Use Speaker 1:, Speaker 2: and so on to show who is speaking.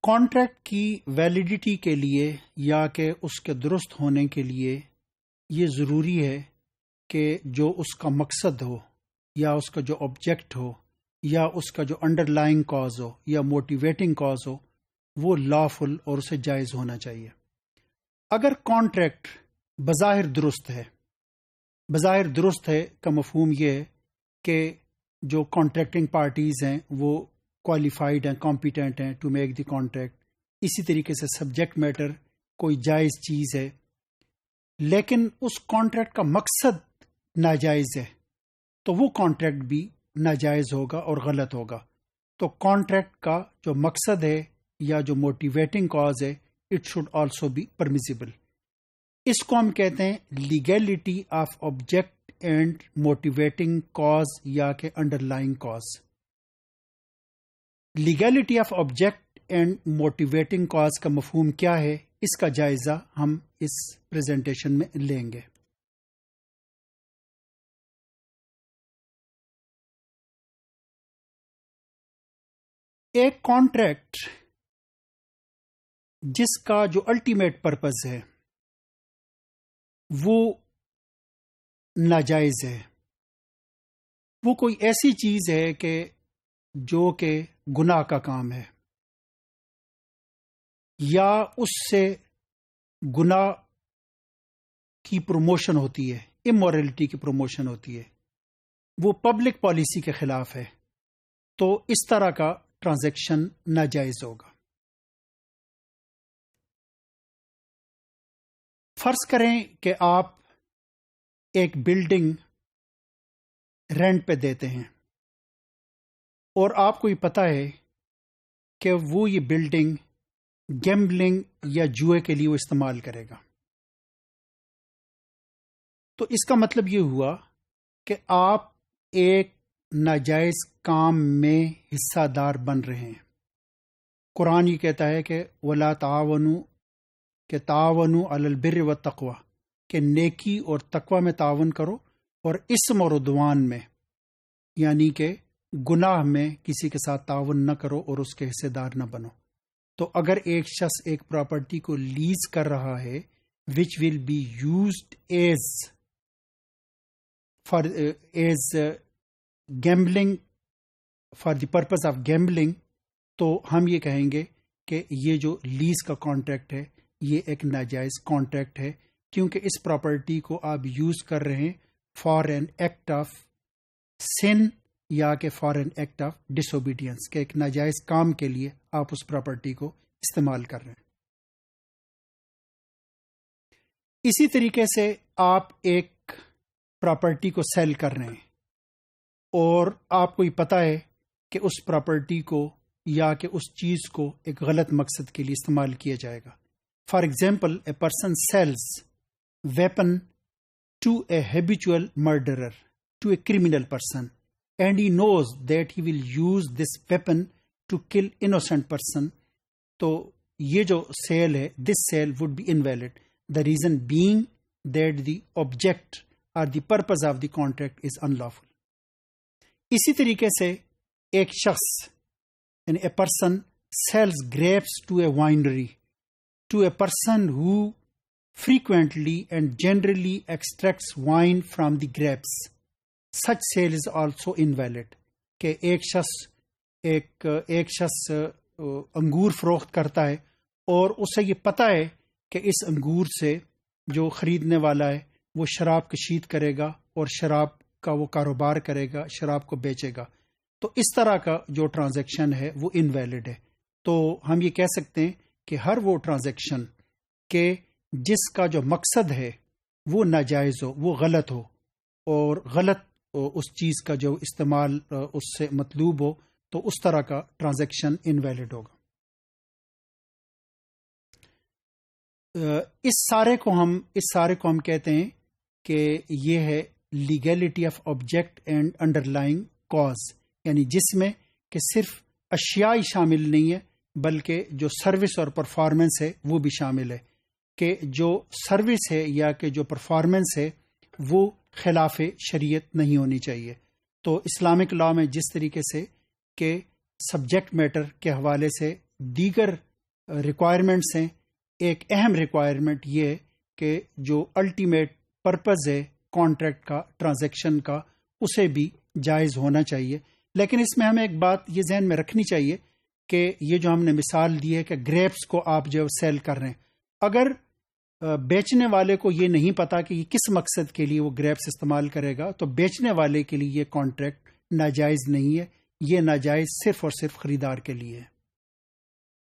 Speaker 1: Contract کی validity کے لیے یا کہ اس کے درست ہونے کے لیے یہ ضروری ہے کہ جو اس کا مقصد ہو یا اس کا جو آبجیکٹ ہو یا اس کا جو انڈر لائنگ کاز ہو یا موٹیویٹنگ کاز ہو وہ لافل اور اسے جائز ہونا چاہیے۔ اگر کانٹریکٹ بظاہر درست ہے کا مفہوم یہ ہے کہ جو کانٹریکٹنگ پارٹیز ہیں وہ کوالیفائڈ ہیں، کمپیٹنٹ ہیں ٹو میک دی کانٹریکٹ، اسی طریقے سے سبجیکٹ میٹر کوئی جائز چیز ہے، لیکن اس کانٹریکٹ کا مقصد ناجائز ہے تو وہ کانٹریکٹ بھی ناجائز ہوگا اور غلط ہوگا۔ تو کانٹریکٹ کا جو مقصد ہے یا جو موٹیویٹنگ کاز ہے it should also be permissible. اس کو ہم کہتے ہیں legality of object and motivating cause یا کہ underlying cause. Legality of object and motivating cause کا مفہوم کیا ہے، اس کا جائزہ ہم اس پریزنٹیشن میں لیں گے۔ ایک کانٹریکٹ جس کا جو الٹیمیٹ پرپز ہے وہ ناجائز ہے، وہ کوئی ایسی چیز ہے کہ جو کہ گناہ کا کام ہے یا اس سے گناہ کی پروموشن ہوتی ہے، امورلٹی کی پروموشن ہوتی ہے، وہ پبلک پالیسی کے خلاف ہے، تو اس طرح کا ٹرانزیکشن ناجائز ہوگا۔ فرض کریں کہ آپ ایک بلڈنگ رینٹ پہ دیتے ہیں اور آپ کو یہ پتہ ہے کہ وہ یہ بلڈنگ گیمبلنگ یا جوئے کے لیے وہ استعمال کرے گا، تو اس کا مطلب یہ ہوا کہ آپ ایک ناجائز کام میں حصہ دار بن رہے ہیں۔ قرآن یہ کہتا ہے کہ وَلَا تَعَاوَنُوا کہ تعاونوا علی البر والتقوی کہ نیکی اور تقوی میں تعاون کرو اور اسم اور عدوان میں یعنی کہ گناہ میں کسی کے ساتھ تعاون نہ کرو اور اس کے حصے دار نہ بنو۔ تو اگر ایک شخص ایک پراپرٹی کو لیز کر رہا ہے which will be used as gambling for the purpose of gambling، تو ہم یہ کہیں گے کہ یہ جو لیز کا کانٹریکٹ ہے یہ ایک ناجائز کانٹریکٹ ہے، کیونکہ اس پراپرٹی کو آپ یوز کر رہے ہیں for an act of sin یا کہ for an act of disobedience, کہ ایک ناجائز کام کے لیے آپ اس پراپرٹی کو استعمال کر رہے ہیں۔ اسی طریقے سے آپ ایک پراپرٹی کو سیل کر رہے ہیں اور آپ کو یہ پتہ ہے کہ اس پراپرٹی کو یا کہ اس چیز کو ایک غلط مقصد کے لیے استعمال کیا جائے گا۔ For example a person sells weapon to a habitual murderer to a criminal person and he knows that he will use this weapon to kill innocent person, تو یہ جو سیل ہے this sale would be invalid, the reason being that the object اور the purpose of the contract is unlawful. اسی طریقے سے ایک شخص یعنی a person sells grapes to a winery to a person ہو frequently and generally extracts wine from the grapes, such sale is also invalid۔ کہ ایک شخص انگور فروخت کرتا ہے اور اسے یہ پتہ ہے کہ اس انگور سے جو خریدنے والا ہے وہ شراب کشید کرے گا اور شراب کا وہ کاروبار کرے گا، شراب کو بیچے گا، تو اس طرح کا جو ٹرانزیکشن ہے وہ انویلڈ ہے۔ تو ہم یہ کہہ سکتے ہیں کہ ہر وہ ٹرانزیکشن کہ جس کا جو مقصد ہے وہ ناجائز ہو، وہ غلط ہو، اور غلط اس چیز کا جو استعمال اس سے مطلوب ہو، تو اس طرح کا ٹرانزیکشن انویلڈ ہوگا۔ اس سارے کو ہم کہتے ہیں کہ یہ ہے legality of object and under lying cause, یعنی جس میں کہ صرف اشیاء ہی شامل نہیں ہے بلکہ جو سروس اور پرفارمنس ہے وہ بھی شامل ہے، کہ جو سروس ہے یا کہ جو پرفارمنس ہے وہ خلاف شریعت نہیں ہونی چاہیے۔ تو اسلامک لا میں جس طریقے سے کہ سبجیکٹ میٹر کے حوالے سے دیگر ریکوائرمنٹس ہیں. ایک اہم ریکوائرمنٹ یہ کہ جو الٹیمیٹ پرپز ہے کانٹریکٹ کا، ٹرانزیکشن کا، اسے بھی جائز ہونا چاہیے. لیکن اس میں ہمیں ایک بات یہ ذہن میں رکھنی چاہیے کہ یہ جو ہم نے مثال دی ہے کہ گریپس کو آپ جو سیل کر رہے ہیں، اگر بیچنے والے کو یہ نہیں پتا کہ یہ کس مقصد کے لیے وہ گریپس استعمال کرے گا، تو بیچنے والے کے لیے یہ کانٹریکٹ ناجائز نہیں ہے. یہ ناجائز صرف اور صرف خریدار کے لیے ہے.